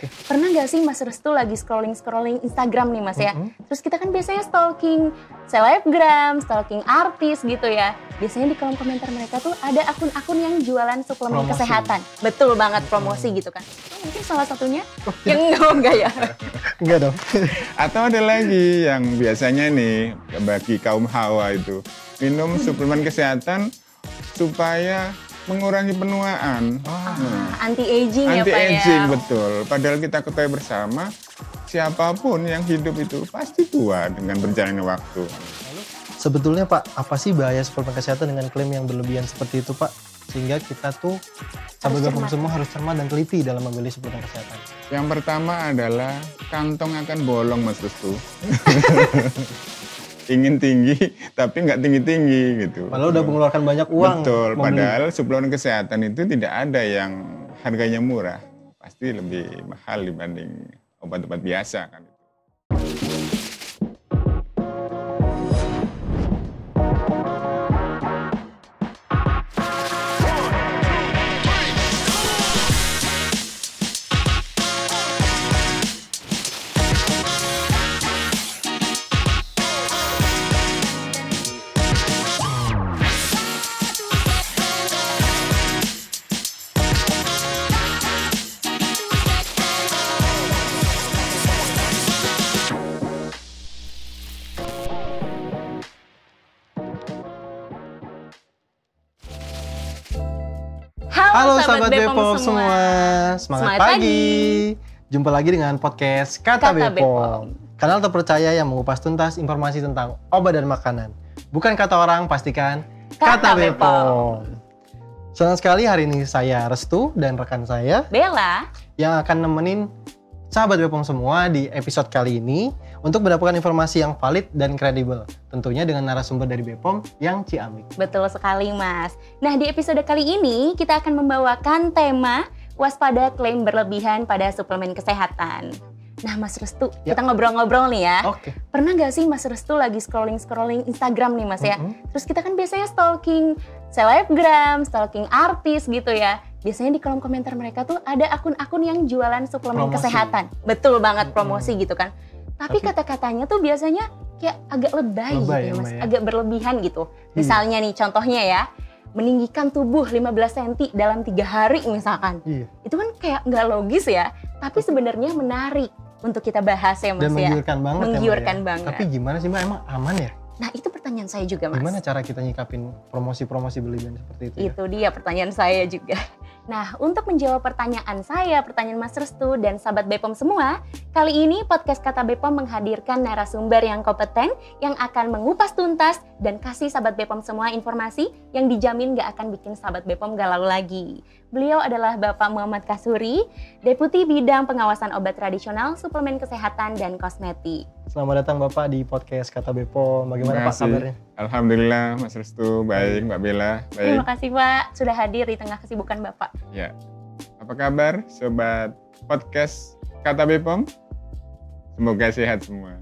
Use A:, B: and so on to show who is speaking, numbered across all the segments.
A: Pernah nggak sih Mas Restu lagi scrolling Instagram nih Mas ya? Terus kita kan biasanya stalking selebgram, stalking artis gitu ya. Biasanya di kolom komentar mereka tuh ada akun-akun yang jualan suplemen kesehatan. Betul banget, promosi gitu kan. Mungkin salah satunya yang enggak ya?
B: Enggak dong.
C: Atau ada lagi yang biasanya nih bagi kaum hawa itu minum suplemen kesehatan supaya mengurangi penuaan.
A: Anti-aging ya Pak ya?
C: Anti-aging, betul. Padahal kita ketahui bersama, siapapun yang hidup itu pasti tua dengan berjalannya waktu.
B: Sebetulnya Pak, apa sih bahaya suplemen kesehatan dengan klaim yang berlebihan seperti itu Pak? Sehingga kita tuh, sahabat Bepom semua harus cermat dan teliti dalam membeli suplemen kesehatan.
C: Yang pertama adalah kantong akan bolong Mas Restu. Ingin tinggi tapi nggak tinggi-tinggi gitu.
B: Padahal udah mengeluarkan banyak uang.
C: Betul, padahal suplemen kesehatan itu tidak ada yang harganya murah. Pasti lebih mahal dibanding obat-obat biasa kan.
B: Halo sahabat Bepom semua, semangat pagi. Jumpa lagi dengan podcast Kata Bepom. Kanal terpercaya yang mengupas tuntas informasi tentang obat dan makanan. Bukan kata orang, pastikan Kata Bepom. Senang sekali hari ini saya Restu dan rekan saya
A: Bella
B: yang akan nemenin sahabat Bepom semua di episode kali ini untuk mendapatkan informasi yang valid dan kredibel. Tentunya dengan narasumber dari Bepom yang ciamik.
A: Betul sekali Mas. Nah di episode kali ini kita akan membawakan tema waspada klaim berlebihan pada suplemen kesehatan. Nah Mas Restu, kita ngobrol-ngobrol nih ya.
B: Oke.
A: Pernah nggak sih Mas Restu lagi scrolling Instagram nih Mas ya? Terus kita kan biasanya stalking selebgram, stalking artis gitu ya. Biasanya di kolom komentar mereka tuh ada akun-akun yang jualan suplemen kesehatan. Betul banget, promosi gitu kan. Tapi kata-katanya tuh biasanya kayak agak lebay gitu ya Mas, agak berlebihan gitu. Misalnya nih contohnya ya, meninggikan tubuh 15 cm dalam 3 hari misalkan. Itu kan kayak nggak logis ya, tapi sebenarnya menarik untuk kita bahas ya Mas.
B: Dan menggiurkan banget
A: menggiurkan
B: ya,
A: banget.
B: Tapi gimana sih Mbak, emang aman ya?
A: Nah itu pertanyaan saya juga Mas.
B: Gimana cara kita nyikapin promosi-promosi berlebihan seperti itu ya?
A: Itu dia pertanyaan saya juga. Nah, untuk menjawab pertanyaan saya, pertanyaan Mas Restu dan sahabat Bepom semua, kali ini podcast Kata Bepom menghadirkan narasumber yang kompeten yang akan mengupas tuntas dan kasih sahabat Bepom semua informasi yang dijamin gak akan bikin sahabat Bepom galau lagi. Beliau adalah Bapak Muhammad Kasuri, Deputi Bidang Pengawasan Obat Tradisional, Suplemen Kesehatan, dan Kosmetik.
B: Selamat datang Bapak di podcast Kata Bepom. Bagaimana Pak kabarnya?
C: Alhamdulillah Mas Restu, baik Mbak Bella, baik.
A: Terima kasih Pak sudah hadir di tengah kesibukan Bapak.
C: Ya, apa kabar sobat podcast Kata Bepom? Semoga sehat semua.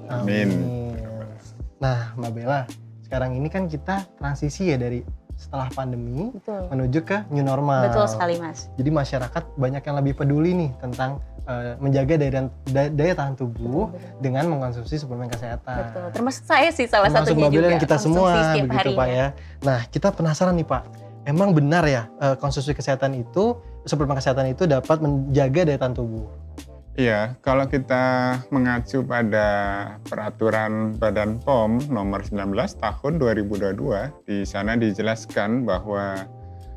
C: Amin.
B: Nah Mbak Bella, sekarang ini kan kita transisi ya dari setelah pandemi menuju ke new normal.
A: Betul sekali Mas.
B: Jadi masyarakat banyak yang lebih peduli nih tentang menjaga daya tahan tubuh dengan mengkonsumsi suplemen kesehatan.
A: Betul, termasuk saya sih salah satunya juga.
B: Termasuk dan kita semua begitu
A: harinya.
B: Pak ya. Nah kita penasaran nih Pak, emang benar ya konsumsi kesehatan itu, suplemen kesehatan itu dapat menjaga daya tahan tubuh?
C: Iya, kalau kita mengacu pada peraturan Badan POM nomor 19 tahun 2022, di sana dijelaskan bahwa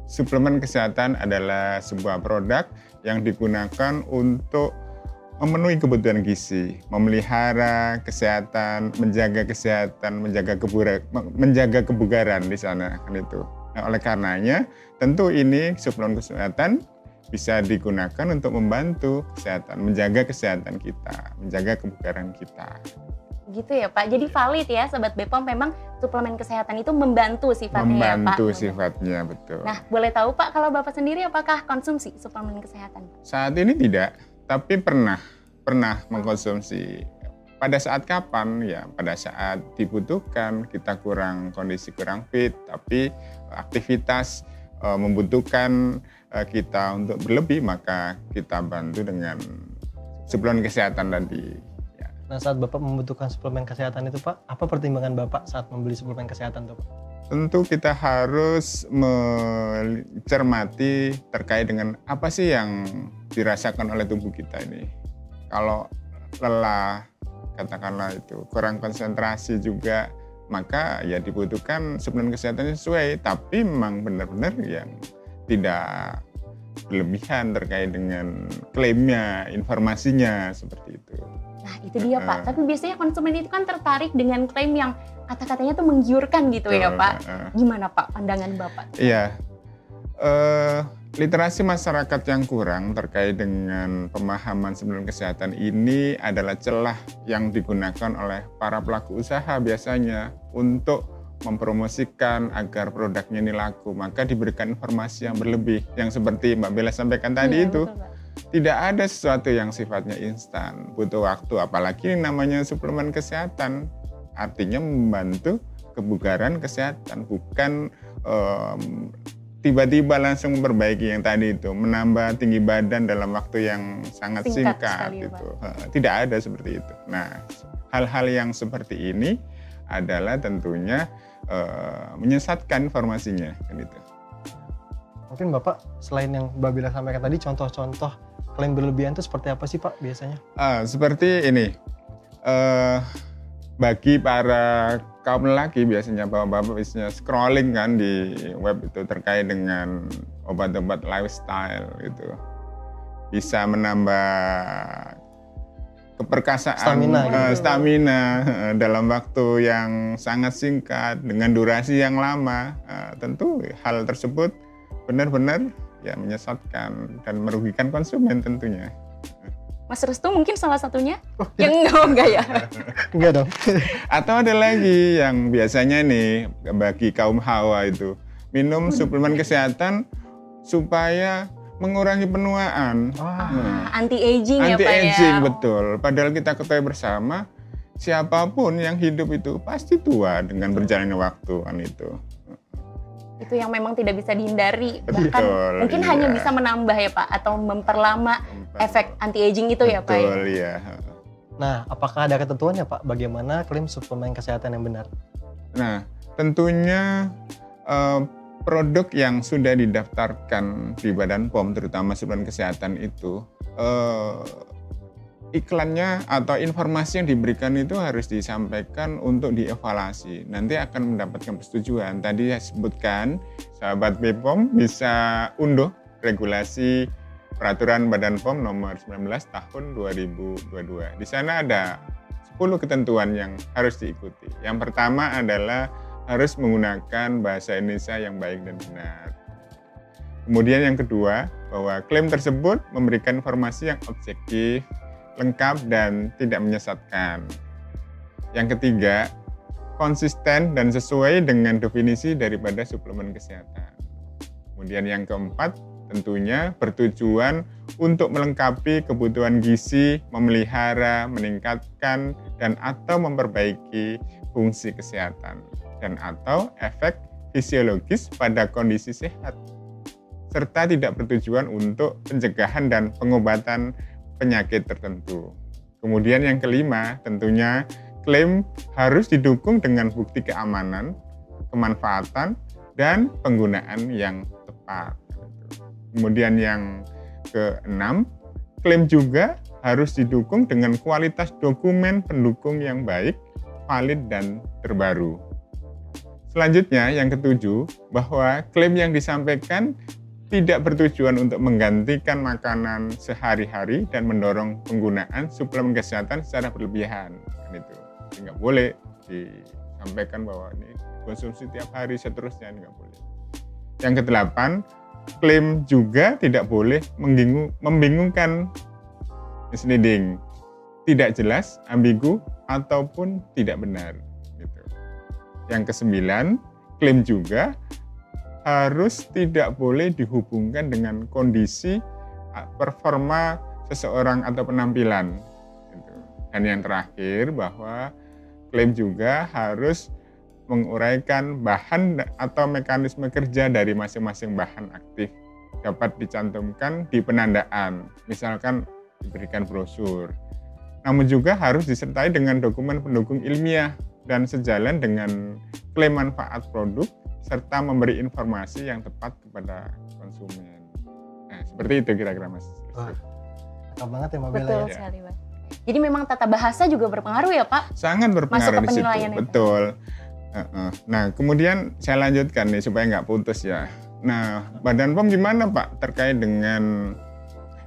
C: suplemen kesehatan adalah sebuah produk yang digunakan untuk memenuhi kebutuhan gizi, memelihara kesehatan, menjaga kebugaran di sana kan itu. Nah, oleh karenanya tentu ini suplemen kesehatan bisa digunakan untuk membantu kesehatan, menjaga kesehatan kita, menjaga kebugaran kita.
A: Gitu ya Pak, jadi valid ya Sobat Bepom, memang suplemen kesehatan itu membantu sifatnya ya Pak?
C: Membantu sifatnya, betul.
A: Nah boleh tahu Pak, kalau Bapak sendiri apakah konsumsi suplemen kesehatan?
C: Saat ini tidak, tapi pernah mengkonsumsi. Pada saat kapan? Ya pada saat dibutuhkan, kita kondisi kurang fit, tapi aktivitas membutuhkan kita untuk berlebih, maka kita bantu dengan suplemen kesehatan tadi. Ya.
B: Nah, saat Bapak membutuhkan suplemen kesehatan itu Pak, apa pertimbangan Bapak saat membeli suplemen kesehatan itu Pak?
C: Tentu kita harus mencermati terkait dengan apa sih yang dirasakan oleh tubuh kita ini. Kalau lelah, katakanlah itu kurang konsentrasi juga, maka ya dibutuhkan suplemen kesehatan sesuai, tapi memang benar-benar yang tidak berlebihan terkait dengan klaimnya, informasinya seperti itu.
A: Nah itu dia Pak, tapi biasanya konsumen itu kan tertarik dengan klaim yang kata-katanya tuh menggiurkan gitu ya Pak. Gimana Pak pandangan Bapak?
C: Iya, literasi masyarakat yang kurang terkait dengan pemahaman suplemen kesehatan ini adalah celah yang digunakan oleh para pelaku usaha biasanya untuk mempromosikan agar produknya ini laku, maka diberikan informasi yang berlebih, yang seperti Mbak Bella sampaikan tadi itu.
A: Betul,
C: tidak ada sesuatu yang sifatnya instan, butuh waktu, apalagi namanya suplemen kesehatan, artinya membantu kebugaran kesehatan, bukan tiba-tiba langsung memperbaiki yang tadi itu, menambah tinggi badan dalam waktu yang sangat singkat itu. Tidak ada seperti itu. Nah, hal-hal yang seperti ini adalah tentunya menyesatkan informasinya kan itu.
B: Mungkin Bapak selain yang Mbak Bella sampaikan tadi, contoh-contoh klaim berlebihan itu seperti apa sih Pak biasanya?
C: Seperti ini, bagi para kaum lelaki biasanya bapak-bapak biasanya scrolling kan di web itu terkait dengan obat-obat lifestyle gitu, bisa menambah keperkasaan, stamina dalam waktu yang sangat singkat dengan durasi yang lama. Tentu hal tersebut benar-benar ya menyesatkan dan merugikan konsumen tentunya.
A: Mas Restu mungkin salah satunya? Yang enggak ya?
B: Enggak dong.
C: Atau ada lagi yang biasanya nih bagi kaum hawa itu minum suplemen kesehatan supaya mengurangi penuaan.
A: Anti-aging ya Pak ya?
C: Anti-aging, betul. Padahal kita ketahui bersama, siapapun yang hidup itu pasti tua dengan berjalannya waktu kan itu.
A: Itu yang memang tidak bisa dihindari. Bahkan
C: betul,
A: mungkin hanya bisa menambah ya Pak, atau memperlama efek anti-aging itu ya Pak ya?
C: Betul, iya.
B: Nah, apakah ada ketentuannya Pak bagaimana klaim suplemen kesehatan yang benar?
C: Nah, tentunya produk yang sudah didaftarkan di Badan POM, terutama suplemen kesehatan itu, iklannya atau informasi yang diberikan itu harus disampaikan untuk dievaluasi. Nanti akan mendapatkan persetujuan. Tadi saya sebutkan, sahabat BPOM bisa unduh regulasi peraturan Badan POM nomor 19 tahun 2022. Di sana ada 10 ketentuan yang harus diikuti. Yang pertama adalah harus menggunakan bahasa Indonesia yang baik dan benar. Kemudian yang kedua, bahwa klaim tersebut memberikan informasi yang objektif, lengkap, dan tidak menyesatkan. Yang ketiga, konsisten dan sesuai dengan definisi daripada suplemen kesehatan. Kemudian yang keempat, tentunya bertujuan untuk melengkapi kebutuhan gizi, memelihara, meningkatkan, dan atau memperbaiki fungsi kesehatan, dan atau efek fisiologis pada kondisi sehat, serta tidak bertujuan untuk pencegahan dan pengobatan penyakit tertentu. Kemudian yang kelima, tentunya klaim harus didukung dengan bukti keamanan, kemanfaatan, dan penggunaan yang tepat. Kemudian yang keenam, klaim juga harus didukung dengan kualitas dokumen pendukung yang baik, valid, dan terbaru. Selanjutnya, yang ketujuh, bahwa klaim yang disampaikan tidak bertujuan untuk menggantikan makanan sehari-hari dan mendorong penggunaan suplemen kesehatan secara berlebihan. Itu nggak boleh disampaikan bahwa ini konsumsi tiap hari seterusnya, nggak boleh. Yang kedelapan, klaim juga tidak boleh membingungkan, misleading, tidak jelas, ambigu, ataupun tidak benar. Gitu. Yang kesembilan, klaim juga harus tidak boleh dihubungkan dengan kondisi performa seseorang atau penampilan. Gitu. Dan yang terakhir, bahwa klaim juga harus menguraikan bahan atau mekanisme kerja dari masing-masing bahan aktif dapat dicantumkan di penandaan, misalkan diberikan brosur. Namun juga harus disertai dengan dokumen pendukung ilmiah dan sejalan dengan klaim manfaat produk serta memberi informasi yang tepat kepada konsumen. Nah, seperti itu kira-kira Mas.
B: Wah, cakep banget ya Mbak Bella.
A: Betul
B: Ya.
A: sekali, Pak. Jadi memang tata bahasa juga berpengaruh ya, Pak?
C: Sangat berpengaruh di situ.
A: Penilaian itu.
C: Betul. Nah, kemudian saya lanjutkan nih supaya nggak putus ya. Nah, Badan POM gimana Pak terkait dengan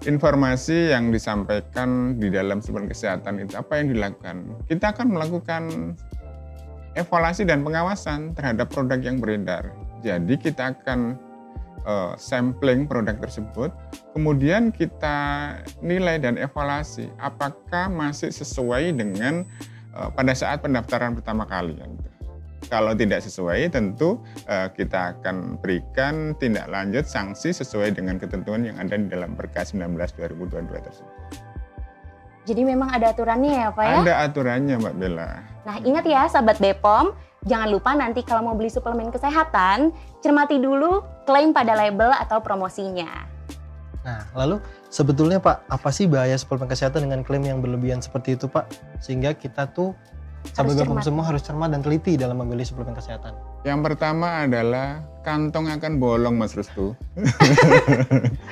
C: informasi yang disampaikan di dalam suplemen kesehatan itu? Apa yang dilakukan? Kita akan melakukan evaluasi dan pengawasan terhadap produk yang beredar. Jadi kita akan sampling produk tersebut, kemudian kita nilai dan evaluasi apakah masih sesuai dengan pada saat pendaftaran pertama kali. Kalau tidak sesuai, tentu kita akan berikan tindak lanjut sanksi sesuai dengan ketentuan yang ada di dalam Perka 19/2022 tersebut.
A: Jadi memang ada aturannya ya Pak ya?
C: Ada aturannya Mbak Bella.
A: Nah ingat ya sahabat Bepom, jangan lupa nanti kalau mau beli suplemen kesehatan, cermati dulu klaim pada label atau promosinya.
B: Nah, lalu sebetulnya Pak, apa sih bahaya suplemen kesehatan dengan klaim yang berlebihan seperti itu Pak? Sehingga kita tuh sahabat Bepom semua harus cermat dan teliti dalam memilih suplemen kesehatan.
C: Yang pertama adalah kantong akan bolong Mas Restu.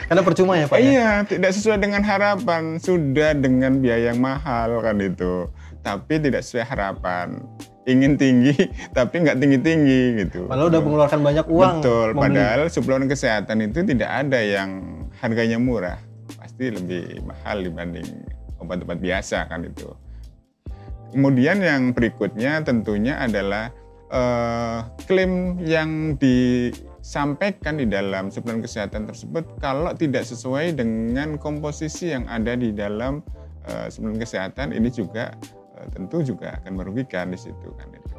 B: Karena percuma ya Pak ya?
C: Iya, tidak sesuai dengan harapan. Sudah dengan biaya yang mahal kan itu. Tapi tidak sesuai harapan. Ingin tinggi tapi nggak tinggi-tinggi gitu.
B: Padahal udah mengeluarkan banyak uang.
C: Betul, padahal suplemen kesehatan itu tidak ada yang harganya murah. Pasti lebih mahal dibanding obat-obat biasa kan itu. Kemudian yang berikutnya tentunya adalah klaim yang disampaikan di dalam suplemen kesehatan tersebut kalau tidak sesuai dengan komposisi yang ada di dalam suplemen kesehatan, ini juga tentu juga akan merugikan di situ kan itu.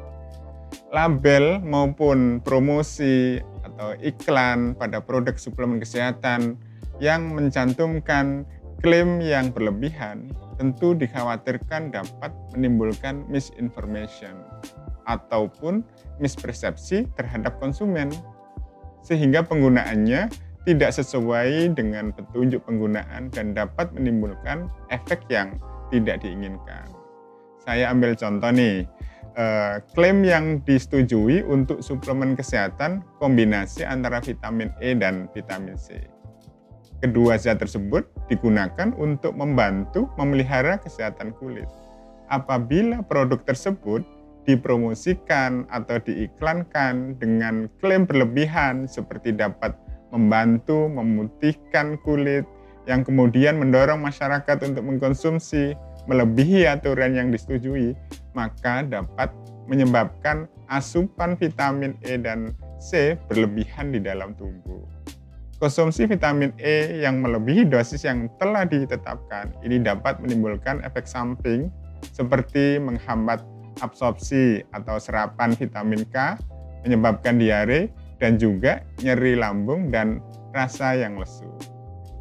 C: Label maupun promosi atau iklan pada produk suplemen kesehatan yang mencantumkan klaim yang berlebihan tentu dikhawatirkan dapat menimbulkan misinformation ataupun mispersepsi terhadap konsumen sehingga penggunaannya tidak sesuai dengan petunjuk penggunaan dan dapat menimbulkan efek yang tidak diinginkan. Saya ambil contoh nih, klaim yang disetujui untuk suplemen kesehatan kombinasi antara vitamin E dan vitamin C. Kedua zat tersebut digunakan untuk membantu memelihara kesehatan kulit. Apabila produk tersebut dipromosikan atau diiklankan dengan klaim berlebihan seperti dapat membantu memutihkan kulit yang kemudian mendorong masyarakat untuk mengkonsumsi melebihi aturan yang disetujui, maka dapat menyebabkan asupan vitamin E dan C berlebihan di dalam tubuh. Konsumsi vitamin E yang melebihi dosis yang telah ditetapkan ini dapat menimbulkan efek samping seperti menghambat absorpsi atau serapan vitamin K, menyebabkan diare dan juga nyeri lambung dan rasa yang lesu.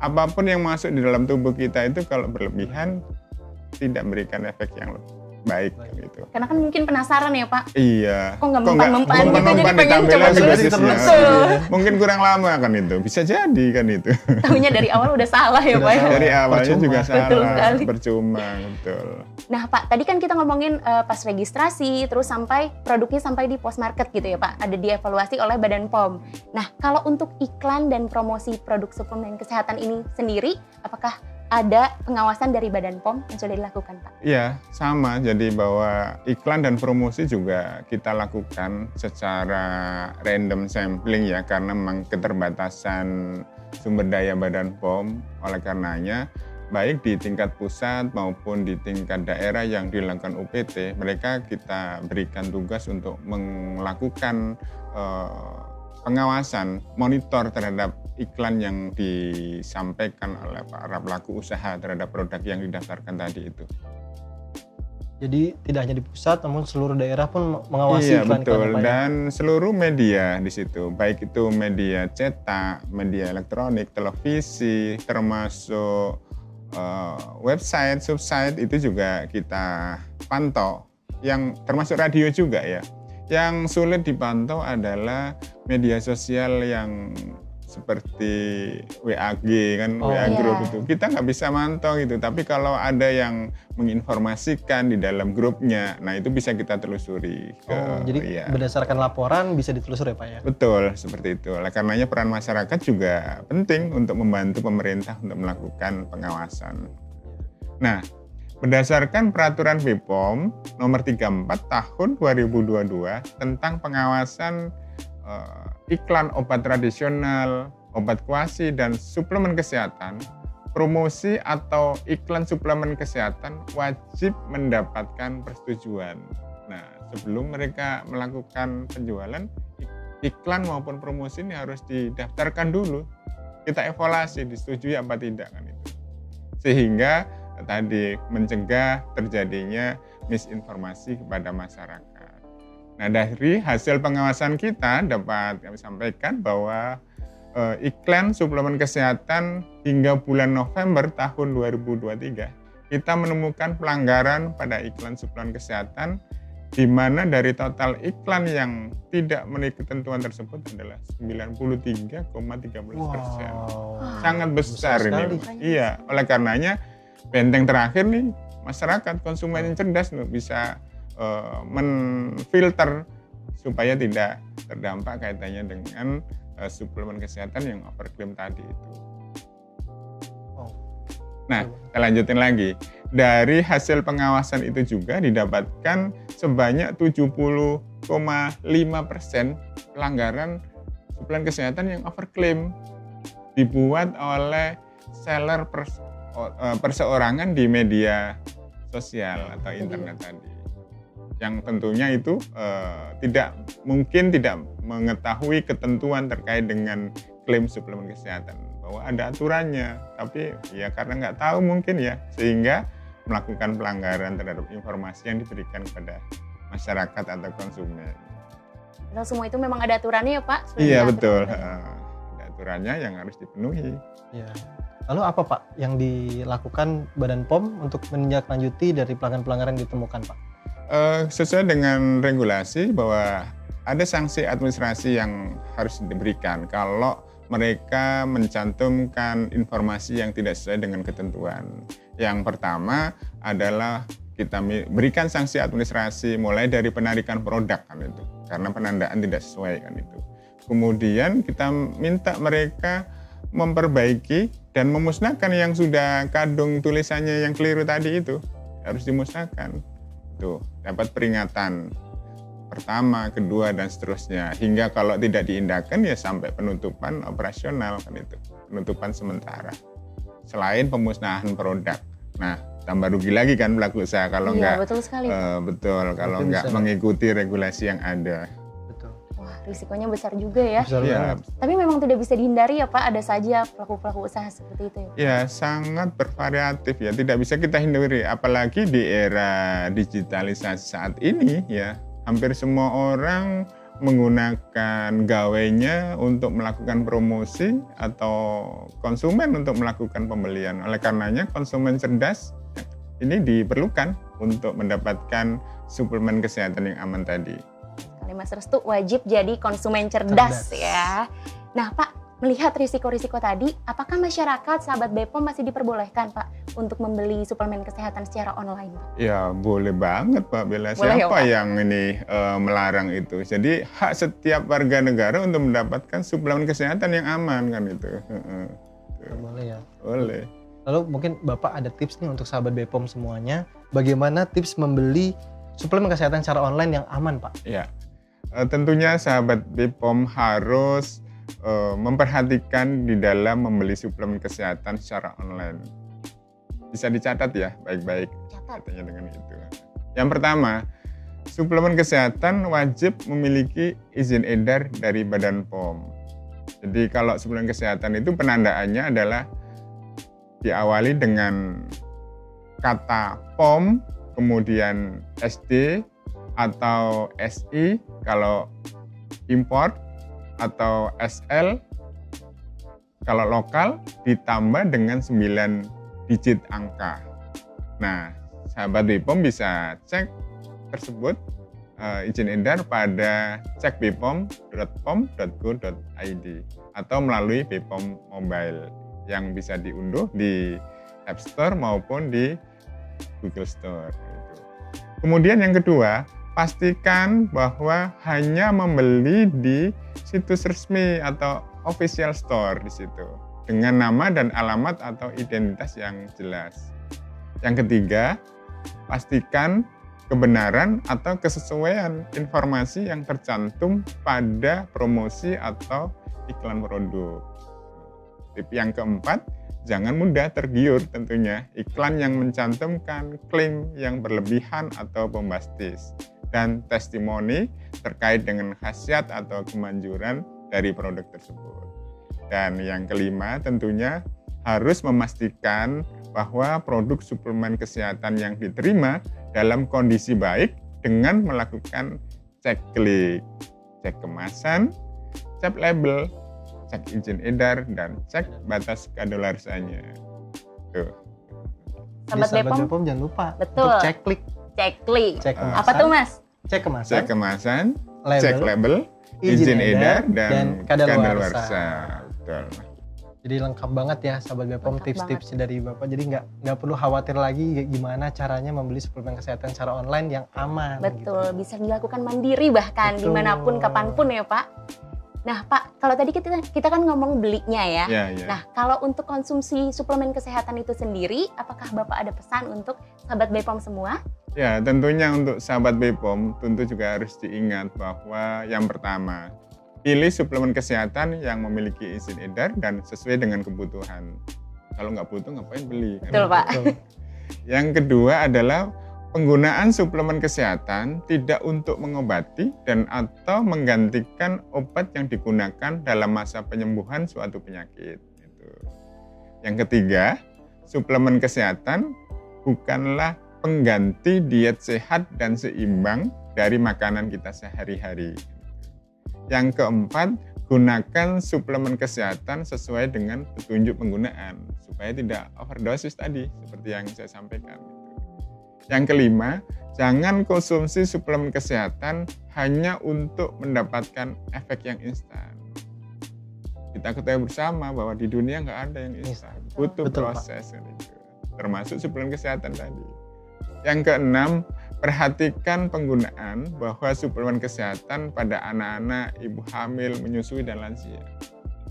C: Apapun yang masuk di dalam tubuh kita itu kalau berlebihan tidak memberikan efek yang baik gitu.
A: Karena kan mungkin penasaran ya Pak.
C: Iya.
A: Kok nggak mempan-mempan gitu, jadi pengen
C: ditambah
A: coba
C: lagi
A: dulu.
C: dosisnya. Mungkin kurang lama kan itu. Bisa jadi kan itu.
A: Tahunya dari awal udah salah ya
B: Udah
A: Pak.
B: salah.
C: Dari awalnya juga
A: Betul
C: salah.
A: sekali.
C: Percuma, betul.
A: Nah Pak, tadi kan kita ngomongin pas registrasi, terus sampai produknya sampai di post market gitu ya Pak. Ada dievaluasi oleh Badan POM. Nah kalau untuk iklan dan promosi produk suplemen kesehatan ini sendiri, apakah ada pengawasan dari Badan POM yang sudah dilakukan Pak?
C: Iya, sama. Jadi bahwa iklan dan promosi juga kita lakukan secara random sampling ya, karena memang keterbatasan sumber daya Badan POM. Oleh karenanya, baik di tingkat pusat maupun di tingkat daerah yang dilakukan UPT, mereka kita berikan tugas untuk melakukan pengawasan, monitor terhadap iklan yang disampaikan oleh para pelaku usaha terhadap produk yang didaftarkan tadi itu.
B: Jadi tidak hanya di pusat, namun seluruh daerah pun mengawasi iklan-iklan.
C: Betul. Dan seluruh media di situ, baik itu media cetak, media elektronik, televisi, termasuk website, subsite itu juga kita pantau. Yang termasuk radio juga ya. Yang sulit dipantau adalah media sosial yang seperti WAG kan, WA group itu kita nggak bisa mantau gitu. Tapi kalau ada yang menginformasikan di dalam grupnya, nah itu bisa kita telusuri.
B: Jadi berdasarkan laporan bisa ditelusuri ya Pak ya?
C: Betul, seperti itu. Oleh karenanya peran masyarakat juga penting untuk membantu pemerintah untuk melakukan pengawasan. Nah, berdasarkan peraturan BPOM nomor 34 tahun 2022 tentang pengawasan iklan obat tradisional, obat kuasi, dan suplemen kesehatan, promosi atau iklan suplemen kesehatan wajib mendapatkan persetujuan. Nah, sebelum mereka melakukan penjualan, iklan maupun promosi ini harus didaftarkan dulu. Kita evaluasi, disetujui apa tidak kan itu. Sehingga tadi mencegah terjadinya misinformasi kepada masyarakat. Nah, dari hasil pengawasan kita dapat kami sampaikan bahwa iklan suplemen kesehatan hingga bulan November tahun 2023 kita menemukan pelanggaran pada iklan suplemen kesehatan di mana dari total iklan yang tidak memenuhi ketentuan tersebut adalah 93,13%. Sangat besar ini. Iya, oleh karenanya benteng terakhir nih masyarakat konsumen yang cerdas bisa menfilter supaya tidak terdampak kaitannya dengan suplemen kesehatan yang overclaim tadi itu. Nah, kita lanjutin lagi. Dari hasil pengawasan itu juga didapatkan sebanyak 70,5% pelanggaran suplemen kesehatan yang overclaim dibuat oleh seller perseorangan di media sosial atau internet tadi. Yang tentunya itu tidak mengetahui ketentuan terkait dengan klaim suplemen kesehatan, bahwa ada aturannya, tapi ya karena nggak tahu mungkin ya, sehingga melakukan pelanggaran terhadap informasi yang diberikan kepada masyarakat atau konsumen.
A: Padahal semua itu memang ada aturannya ya Pak?
C: Iya betul, ada aturannya yang harus dipenuhi.
B: Ya. Lalu apa Pak yang dilakukan Badan POM untuk menindaklanjuti dari pelanggaran-pelanggaran yang ditemukan Pak?
C: Sesuai dengan regulasi bahwa ada sanksi administrasi yang harus diberikan kalau mereka mencantumkan informasi yang tidak sesuai dengan ketentuan. Yang pertama adalah kita berikan sanksi administrasi mulai dari penarikan produk kan itu, karena penandaan tidak sesuai kan itu. Kemudian kita minta mereka memperbaiki dan memusnahkan yang sudah kadung tulisannya yang keliru tadi itu, harus dimusnahkan. Tuh, dapat peringatan pertama, kedua, dan seterusnya. Hingga kalau tidak diindahkan ya sampai penutupan operasional kan itu, penutupan sementara. Selain pemusnahan produk. Nah, tambah rugi lagi kan pelaku usaha kalau nggak kalau nggak mengikuti regulasi yang ada.
A: Wah, risikonya besar juga ya.
C: Ya.
A: Tapi memang tidak bisa dihindari ya Pak, ada saja pelaku-pelaku usaha seperti itu.
C: Ya, sangat bervariatif ya, tidak bisa kita hindari. Apalagi di era digitalisasi saat ini ya, hampir semua orang menggunakan gawainya untuk melakukan promosi atau konsumen untuk melakukan pembelian. Oleh karenanya konsumen cerdas ini diperlukan untuk mendapatkan suplemen kesehatan yang aman tadi.
A: Mas Restu wajib jadi konsumen cerdas ya. Nah Pak, melihat risiko-risiko tadi, apakah masyarakat sahabat BPOM masih diperbolehkan Pak untuk membeli suplemen kesehatan secara online Pak?
C: Ya boleh banget Pak Bella. Siapa yang ini melarang itu? Jadi hak setiap warga negara untuk mendapatkan suplemen kesehatan yang aman kan itu.
B: Boleh ya?
C: Boleh.
B: Lalu mungkin Bapak ada tips nih untuk sahabat BPOM semuanya, bagaimana tips membeli suplemen kesehatan secara online yang aman Pak?
C: Ya. Tentunya sahabat BPOM harus memperhatikan di dalam membeli suplemen kesehatan secara online. Bisa dicatat ya baik-baik katanya dengan itu. Yang pertama, suplemen kesehatan wajib memiliki izin edar dari Badan POM. Jadi kalau suplemen kesehatan itu penandaannya adalah diawali dengan kata POM, kemudian SD, atau SI kalau import, atau SL kalau lokal, ditambah dengan 9 digit angka. Nah, sahabat BPOM bisa cek tersebut izin edar pada cekbpom.pom.go.id atau melalui BPOM Mobile yang bisa diunduh di App Store maupun di Google Store. Kemudian yang kedua, pastikan bahwa hanya membeli di situs resmi atau official store di situ dengan nama dan alamat atau identitas yang jelas. Yang ketiga, pastikan kebenaran atau kesesuaian informasi yang tercantum pada promosi atau iklan produk. Tip yang keempat, jangan mudah tergiur tentunya iklan yang mencantumkan klaim yang berlebihan atau bombastis dan testimoni terkait dengan khasiat atau kemanjuran dari produk tersebut. Dan yang kelima tentunya harus memastikan bahwa produk suplemen kesehatan yang diterima dalam kondisi baik dengan melakukan cek klik, cek kemasan, cek label, cek izin edar, dan cek batas kadaluarsanya. Tuh.
A: Sahabat BPOM
B: jangan lupa
A: betul.
B: Untuk cek klik.
A: Cek klik.
B: Cek kemasan,
A: apa tuh Mas?
B: Cek kemasan.
C: Cek kemasan, cek label, izin edar, dan kadaluarsa. Betul.
B: Jadi lengkap banget ya sahabat BPOM tips-tips dari Bapak. Jadi nggak perlu khawatir lagi gimana caranya membeli suplemen kesehatan secara online yang aman.
A: Betul,
B: gitu.
A: bisa dilakukan mandiri bahkan dimanapun, kapanpun ya Pak. Nah Pak, kalau tadi kita kan ngomong belinya ya.
C: Ya.
A: Nah kalau untuk konsumsi suplemen kesehatan itu sendiri, apakah Bapak ada pesan untuk sahabat BPOM semua?
C: Ya, tentunya untuk sahabat BPOM tentu juga harus diingat bahwa yang pertama, pilih suplemen kesehatan yang memiliki izin edar dan sesuai dengan kebutuhan. Kalau nggak butuh ngapain beli?
A: Betul Pak.
C: Yang kedua adalah penggunaan suplemen kesehatan tidak untuk mengobati dan atau menggantikan obat yang digunakan dalam masa penyembuhan suatu penyakit. Yang ketiga, suplemen kesehatan bukanlah pengganti diet sehat dan seimbang dari makanan kita sehari-hari. Yang keempat, gunakan suplemen kesehatan sesuai dengan petunjuk penggunaan supaya tidak overdosis tadi seperti yang saya sampaikan. Yang kelima, jangan konsumsi suplemen kesehatan hanya untuk mendapatkan efek yang instan. Kita ketahui bersama bahwa di dunia nggak ada yang instan, butuh proses gitu. Termasuk suplemen kesehatan tadi. Yang keenam, perhatikan penggunaan bahwa suplemen kesehatan pada anak-anak, ibu hamil, menyusui, dan lansia.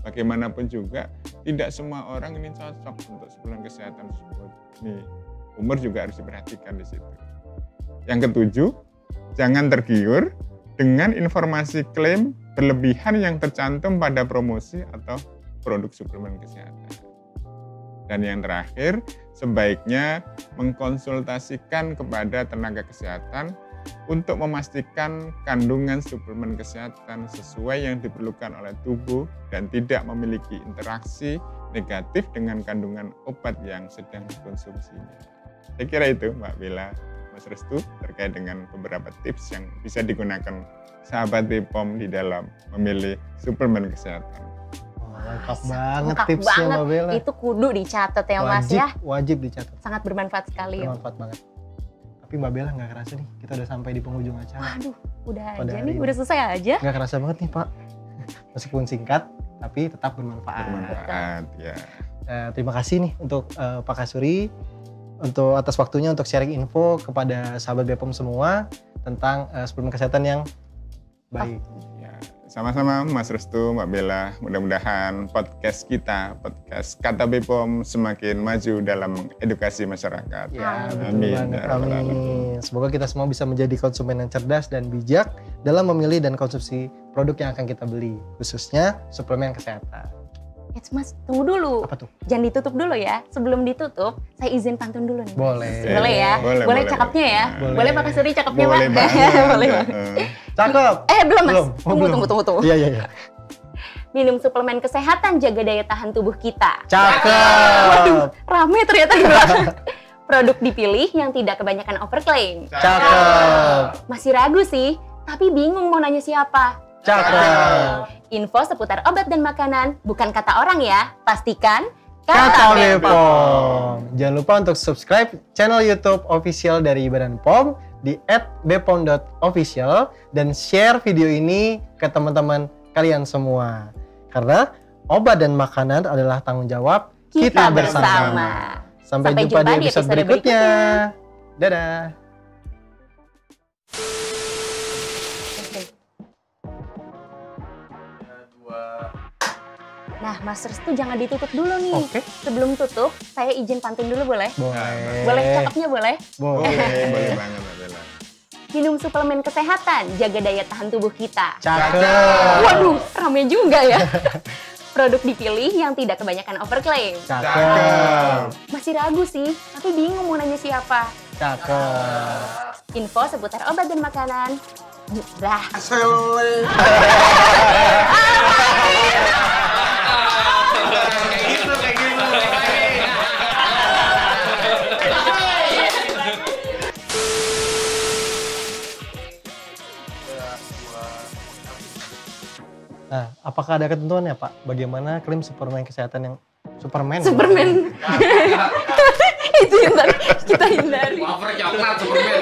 C: Bagaimanapun juga, tidak semua orang ini cocok untuk suplemen kesehatan tersebut. Nih, umur juga harus diperhatikan di situ. Yang ketujuh, jangan tergiur dengan informasi klaim berlebihan yang tercantum pada promosi atau produk suplemen kesehatan. Dan yang terakhir, sebaiknya mengkonsultasikan kepada tenaga kesehatan untuk memastikan kandungan suplemen kesehatan sesuai yang diperlukan oleh tubuh dan tidak memiliki interaksi negatif dengan kandungan obat yang sedang dikonsumsinya. Saya kira itu Mbak Bella, Mas Restu, terkait dengan beberapa tips yang bisa digunakan sahabat BPOM di dalam memilih suplemen kesehatan.
B: Lengkap banget tipsnya Mbak Bella.
A: Itu kudu dicatat ya Mas ya.
B: Wajib dicatat.
A: Sangat bermanfaat sekali.
B: Bermanfaat banget. Tapi Mbak Bella nggak kerasa nih, kita udah sampai di penghujung acara.
A: Waduh, udah aja nih, udah selesai aja.
B: Nggak kerasa banget nih Pak. Meskipun singkat, tapi tetap bermanfaat.
C: Bermanfaat, ya.
B: Terima kasih nih untuk Pak Kasuri untuk atas waktunya untuk sharing info kepada sahabat BPOM semua tentang suplemen kesehatan yang baik.
C: Sama-sama Mas Restu, Mbak Bella, mudah-mudahan podcast kita, podcast Kata BPOM semakin maju dalam edukasi masyarakat.
B: Ya, amin. Amin. Semoga kita semua bisa menjadi konsumen yang cerdas dan bijak dalam memilih dan konsumsi produk yang akan kita beli, khususnya suplemen kesehatan.
A: Mas, tunggu dulu.
B: Apa tuh?
A: Jangan ditutup dulu ya. Sebelum ditutup, saya izin pantun dulu nih.
B: Boleh.
A: Boleh ya? Boleh cakepnya ya? Boleh Pak Kasuri cakepnya Pak?
C: Boleh.
B: Cakep.
A: Belum Mas. Tunggu.
B: Iya.
A: Minum suplemen kesehatan, jaga daya tahan tubuh kita.
B: Cakep.
A: Waduh, rame ternyata di belakang. Produk dipilih yang tidak kebanyakan overclaim.
B: Cakep.
A: Masih ragu sih, tapi bingung mau nanya siapa.
B: Cakep.
A: Info seputar obat dan makanan bukan kata orang ya. Pastikan
B: Kata BPOM. Jangan lupa untuk subscribe channel YouTube official dari Badan POM di @bpom.official dan share video ini ke teman-teman kalian semua. Karena obat dan makanan adalah tanggung jawab kita bersama. Sampai jumpa di episode berikutnya. Dadah.
A: Nah, Mas Restu jangan ditutup dulu nih.
B: Oke.
A: Sebelum tutup, saya izin pantun dulu boleh?
B: Boleh.
A: Boleh cakepnya boleh?
C: Boleh banget, Bella.
A: Minum suplemen kesehatan, jaga daya tahan tubuh kita.
B: Cakep.
A: Waduh, rame juga ya. Produk dipilih yang tidak kebanyakan overclaim.
B: Cakep.
A: Masih ragu sih, tapi bingung mau nanya siapa.
B: Cakep.
A: Info seputar obat dan makanan. Dah.
B: Nah, apakah ada ketentuannya Pak? Bagaimana klaim suplemen kesehatan yang Superman?
A: Itu yang tadi kita hindari.
D: Wafer coklat Superman.